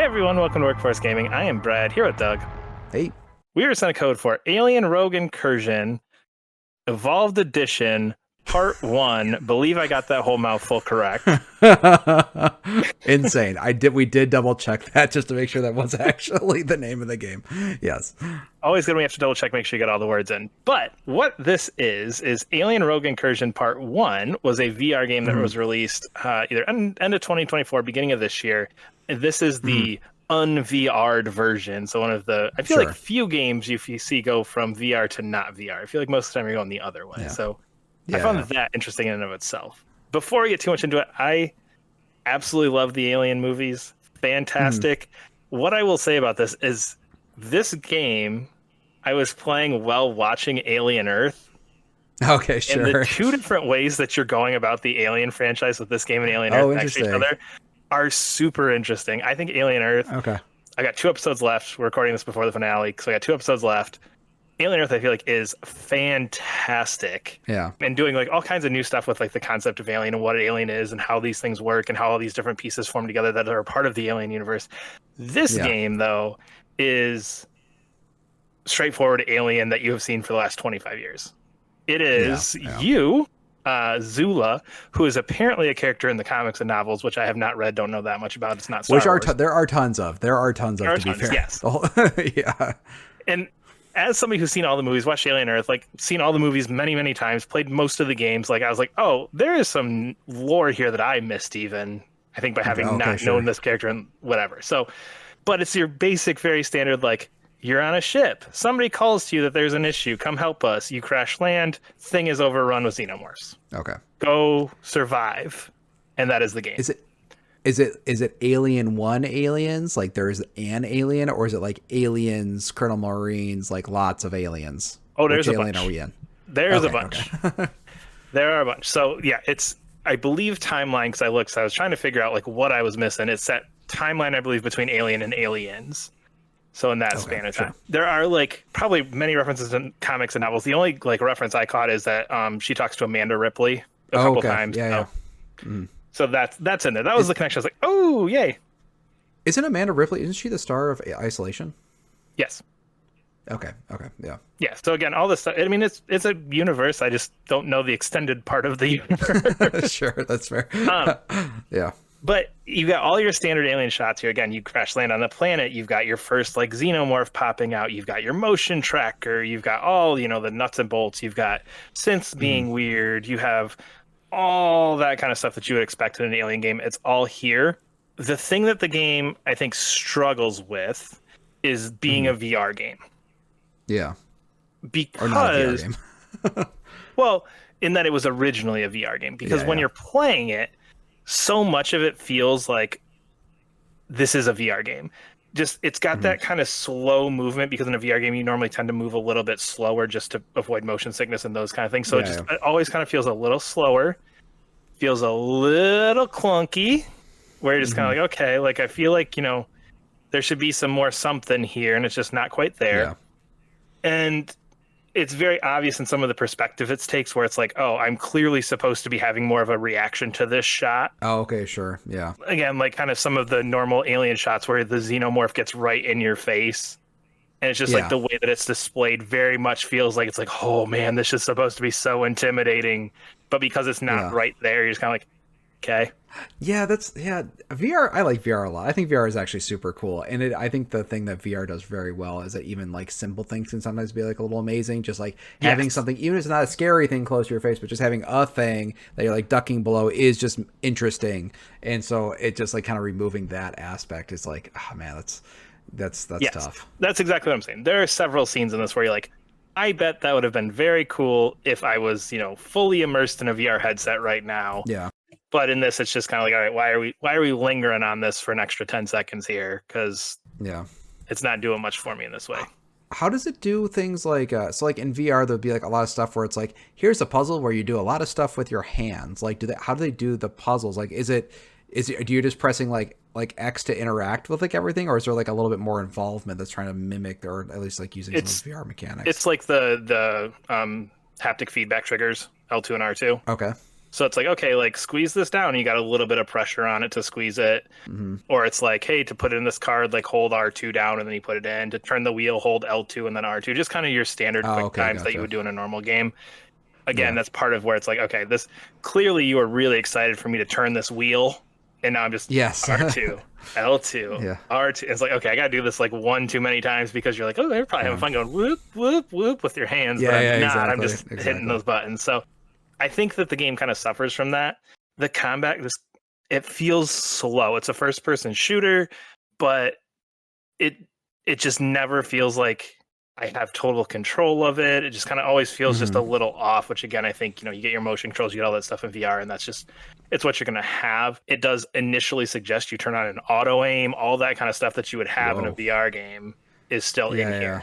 everyone, welcome to Workforce Gaming. I am Brad, here with Doug. Hey. We were sent a code for Alien Rogue Incursion, Evolved Edition, Part 1. Believe I got that whole mouthful correct. Insane. We did double check that just to make sure that was actually the name of the game. Yes. Always good when we have to double check, make sure you get all the words in. But what this is Alien Rogue Incursion Part 1 was a VR game that was released either end of 2024, beginning of this year. This is the un-VR'd version. So one of the, I feel like few games you see go from VR to not VR. I feel like most of the time you're going the other way. Yeah. So I found that interesting in and of itself. Before we get too much into it, I absolutely love the Alien movies. Fantastic. What I will say about this is this game I was playing while watching Alien Earth. Okay, sure. And the two different ways that you're going about the Alien franchise with this game and Alien Earth next to each other are super interesting. I think Alien Earth, I got 2 episodes left. We're recording this before the finale, so I got 2 episodes left. Alien Earth, I feel like, is fantastic. Yeah. And doing like all kinds of new stuff with like the concept of Alien and what an alien is and how these things work and how all these different pieces form together that are a part of the Alien universe. This game, though, is straightforward Alien that you have seen for the last 25 years. It is you, Zula, who is apparently a character in the comics and novels, which I have not read, don't know that much about. It's not Star Wars. There are tons of, to be fair. Yes. Yeah. And as somebody who's seen all the movies, watched Alien Earth, like seen all the movies many, many times, played most of the games, like I was like, oh, there is some lore here that I missed even, I think, by having not known this character and whatever. So, but it's your basic, very standard, like, you're on a ship. Somebody calls to you that there's an issue. Come help us. You crash land. Thing is overrun with xenomorphs. Okay. Go survive. And that is the game. Is it Alien 1 aliens? Like there's an alien, or is it like aliens, Colonel Marines, like lots of aliens? Oh, there's Which a bunch. Alien are we in? There's a bunch. There are a bunch. So yeah, it's, I believe, timeline, because I looked, so I was trying to figure out like what I was missing. It's set timeline, I believe, between Alien and Aliens. So in that span of time, there are like probably many references in comics and novels. The only like reference I caught is that she talks to Amanda Ripley a couple times. So that's in there. That was the connection. I was like, oh, yay. Isn't Amanda Ripley, isn't she the star of Isolation? Yes. Okay. Yeah. Yeah. So again, all this stuff, I mean, it's a universe. I just don't know the extended part of the universe. Sure. That's fair. Yeah. But you got all your standard alien shots here. Again, you crash land on the planet. You've got your first like xenomorph popping out. You've got your motion tracker. You've got all, the nuts and bolts. You've got synths being weird. You have all that kind of stuff that you would expect in an alien game. It's all here. The thing that the game, I think, struggles with is being a VR game. Yeah. Because, or not a VR game. well, in that it was originally a VR game. Because when you're playing it, so much of it feels like this is a VR game. Just, it's got that kind of slow movement, because in a VR game, you normally tend to move a little bit slower just to avoid motion sickness and those kind of things. So it always kind of feels a little slower, feels a little clunky, where you're just kind of like, okay, like I feel like, there should be some more something here, and it's just not quite there. Yeah. And it's very obvious in some of the perspective it takes, where it's like, oh, I'm clearly supposed to be having more of a reaction to this shot. Oh, okay, sure. Yeah. Again, like kind of some of the normal alien shots where the xenomorph gets right in your face. And it's just like the way that it's displayed very much feels like it's like, oh man, this is supposed to be so intimidating. But because it's not right there, you're just kind of like, okay. Yeah, VR, I like VR a lot. I think VR is actually super cool. And I think the thing that VR does very well is that even like simple things can sometimes be like a little amazing. Just like having something, even if it's not a scary thing close to your face, but just having a thing that you're like ducking below is just interesting. And so it just like kind of removing that aspect is like, oh man, that's tough. That's exactly what I'm saying. There are several scenes in this where you're like, I bet that would have been very cool if I was, fully immersed in a VR headset right now. Yeah. But in this, it's just kind of like, all right, why are we lingering on this for an extra 10 seconds here? Because it's not doing much for me in this way. How does it do things like, so like in VR, there'll be like a lot of stuff where it's like, here's a puzzle where you do a lot of stuff with your hands. Like, how do they do the puzzles? Like, do you just pressing like X to interact with like everything, or is there like a little bit more involvement that's trying to mimic, or at least like using some of the VR mechanics? It's like the haptic feedback triggers, L2 and R2. Okay. So it's like, okay, like squeeze this down. And you got a little bit of pressure on it to squeeze it. Or it's like, hey, to put in this card, like hold R2 down and then you put it in. To turn the wheel, hold L2 and then R2. Just kind of your standard quick times that you would do in a normal game. Again, that's part of where it's like, okay, this clearly you were really excited for me to turn this wheel. And now I'm just R2, L2, R2. It's like, okay, I got to do this like one too many times because you're like, oh, they're probably having fun going whoop, whoop, whoop with your hands. But I'm not. Exactly. I'm just hitting those buttons. So I think that the game kind of suffers from that. The combat, it feels slow. It's a first-person shooter, but it just never feels like I have total control of it. It just kind of always feels just a little off, which again, I think, you get your motion controls, you get all that stuff in VR, and it's what you're going to have. It does initially suggest you turn on an auto aim, all that kind of stuff that you would have in a VR game is still in here.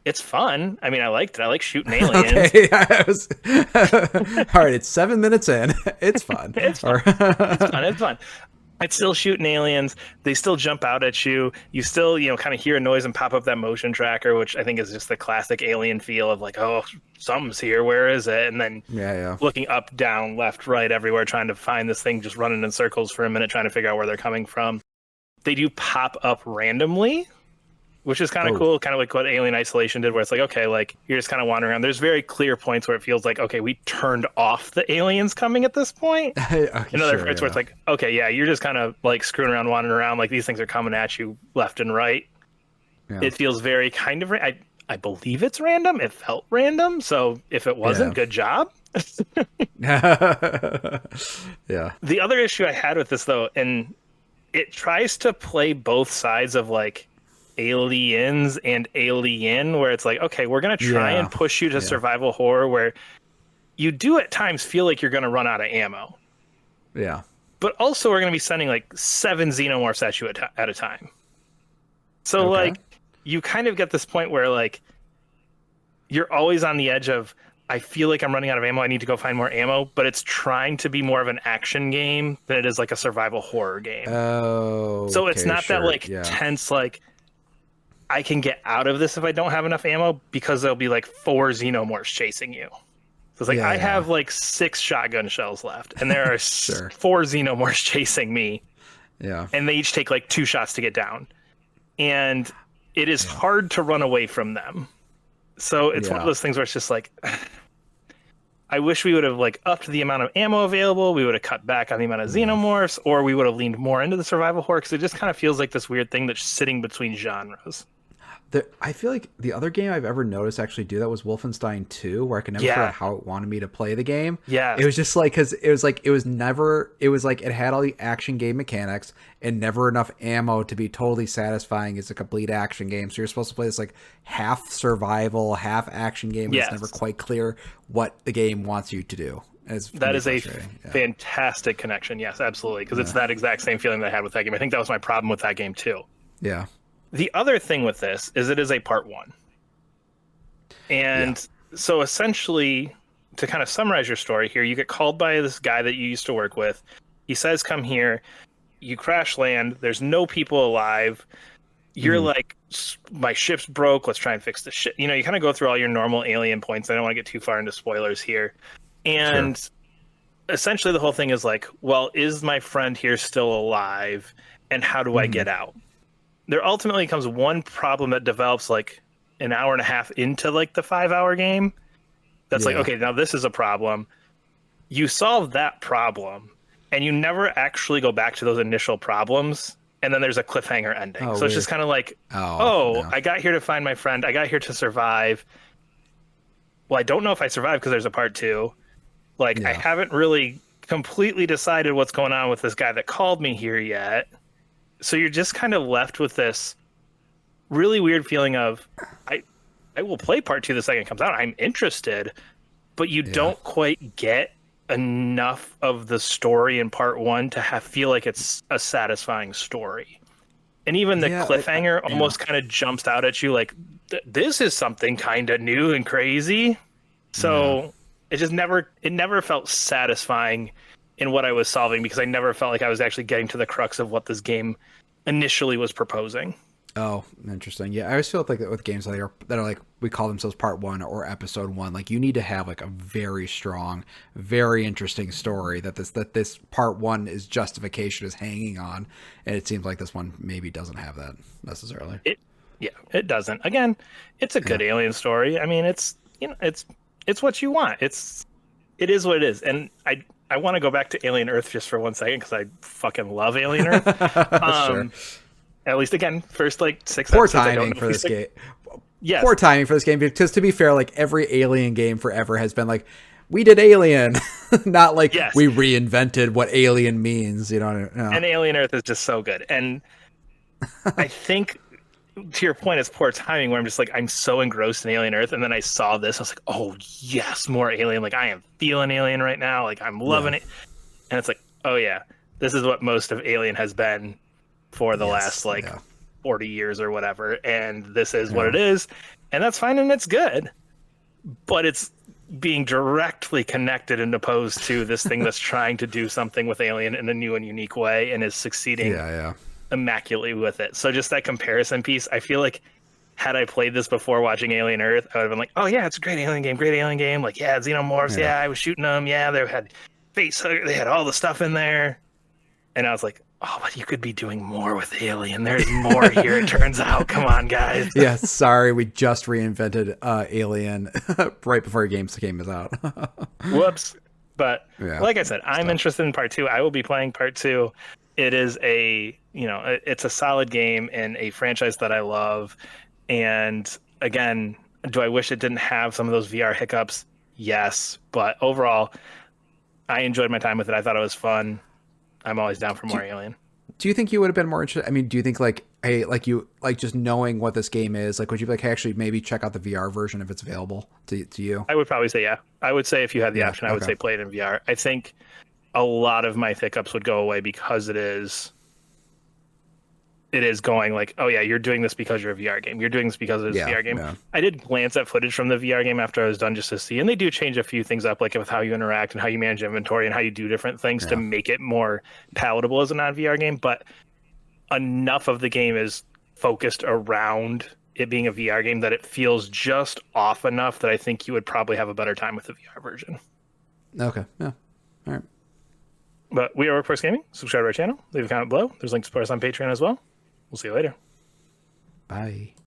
It's fun. I mean, I liked it. I like shooting aliens. Okay, all right, it's 7 minutes in. It's fun. It's fun. It's fun. It's still shooting aliens. They still jump out at you. You still, kind of hear a noise and pop up that motion tracker, which I think is just the classic Alien feel of like, oh, something's here. Where is it? And then looking up, down, left, right, everywhere, trying to find this thing, just running in circles for a minute, trying to figure out where they're coming from. They do pop up randomly, which is kind of cool, kind of like what Alien Isolation did, where it's like, okay, like you're just kind of wandering around. There's very clear points where it feels like, okay, we turned off the aliens coming at this point. In other points where it's like, okay, yeah, you're just kind of like screwing around, wandering around, like these things are coming at you left and right. Yeah. It feels very kind of, I believe it's random. It felt random. So if it wasn't, good job. Yeah. The other issue I had with this though, and it tries to play both sides of like Aliens and Alien, where it's like, okay, we're going to try and push you to survival horror where you do at times feel like you're going to run out of ammo. Yeah. But also we're going to be sending like 7 xenomorphs at you at a time. So like you kind of get this point where like you're always on the edge of, I feel like I'm running out of ammo. I need to go find more ammo, but it's trying to be more of an action game than it is like a survival horror game. Oh, so it's not that like tense, like I can get out of this if I don't have enough ammo, because there'll be like 4 xenomorphs chasing you. So it's like, I have like 6 shotgun shells left and there are 4 xenomorphs chasing me. Yeah. And they each take like 2 shots to get down. And it is hard to run away from them. So it's one of those things where it's just like, I wish we would have like upped the amount of ammo available. We would have cut back on the amount of xenomorphs, or we would have leaned more into the survival horror, because it just kind of feels like this weird thing that's sitting between genres. I feel like the other game I've ever noticed actually do that was Wolfenstein 2, where I could never figure out how it wanted me to play the game. Yeah. It was just like, because it was like it had all the action game mechanics and never enough ammo to be totally satisfying as a complete action game. So you're supposed to play this like half survival, half action game. It's never quite clear what the game wants you to do. That is a fantastic connection. Yes, absolutely. Because it's that exact same feeling that I had with that game. I think that was my problem with that game too. Yeah. The other thing with this is it is a part 1. And so essentially, to kind of summarize your story here, you get called by this guy that you used to work with. He says, come here. You crash land. There's no people alive. You're like, my ship's broke. Let's try and fix the ship. You kind of go through all your normal Alien points. I don't want to get too far into spoilers here. And essentially the whole thing is like, well, is my friend here still alive? And how do I get out? There ultimately comes one problem that develops like an hour and a half into like the 5-hour game. That's like, okay, now this is a problem. You solve that problem and you never actually go back to those initial problems. And then there's a cliffhanger ending. So it's just kind of like, I got here to find my friend. I got here to survive. Well, I don't know if I survived because there's a part 2. Like, I haven't really completely decided what's going on with this guy that called me here yet. So you're just kind of left with this really weird feeling of, I will play part 2 the second it comes out. I'm interested, but you don't quite get enough of the story in part 1 to feel like it's a satisfying story. And even the cliffhanger almost kind of jumps out at you like, this is something kind of new and crazy. So it just never felt satisfying in what I was solving, because I never felt like I was actually getting to the crux of what this game initially was proposing. Oh, interesting. Yeah, I always feel like with games that are like we call themselves part one or episode one, like you need to have like a very strong, very interesting story that this part one is justification is hanging on, and it seems like this one maybe doesn't have that necessarily. Yeah, it doesn't. Again, it's a good Yeah. Alien story. I mean, it's what you want. It is what it is. And I want to go back to Alien Earth just for 1 second because I fucking love Alien Earth. Sure. At least again, first like 6 Poor episodes. I don't timing know for this game. Yes. Poor timing for this game because to be fair, like every Alien game forever has been like, we did Alien, not like Yes. we reinvented what Alien means. You know. And Alien Earth is just so good. And I think to your point, it's poor timing where I'm just like, I'm so engrossed in Alien Earth. And then I saw this. I was like, oh, yes, more Alien. Like, I am feeling Alien right now. Like, I'm loving it. And it's like, oh, yeah, this is what most of Alien has been for the last, 40 years or whatever. And this is what it is. And that's fine and it's good. But it's being directly connected and opposed to this thing that's trying to do something with Alien in a new and unique way and is succeeding immaculately with it. So just that comparison piece, I feel like had I played this before watching Alien Earth, I would have been like, oh yeah, it's a great Alien game. Like, yeah, xenomorphs, yeah, I was shooting them, yeah, they had face, they had all the stuff in there. And I was like, oh, but you could be doing more with Alien. There's more here, it turns out. Come on, guys. Yeah, sorry, we just reinvented Alien right before your games came out. Whoops. But like I said, I'm interested in part two. I will be playing part two. It is it's a solid game and a franchise that I love. And again, do I wish it didn't have some of those VR hiccups? Yes. But overall, I enjoyed my time with it. I thought it was fun. I'm always down for more Alien. Do you think you would have been more interested? I mean, do you think just knowing what this game is, like, would you be like, hey, actually maybe check out the VR version if it's available to you? I would probably say, yeah. I would say if you had the option, I would say play it in VR. I think a lot of my hiccups would go away because it is going like, oh yeah, you're doing this because you're a VR game. You're doing this because it's a VR game. Yeah. I did glance at footage from the VR game after I was done just to see, and they do change a few things up, like with how you interact and how you manage inventory and how you do different things to make it more palatable as a non-VR game. But enough of the game is focused around it being a VR game that it feels just off enough that I think you would probably have a better time with the VR version. Okay. Yeah. All right. But we are Workforce Gaming. Subscribe to our channel. Leave a comment below. There's links to support us on Patreon as well. We'll see you later. Bye.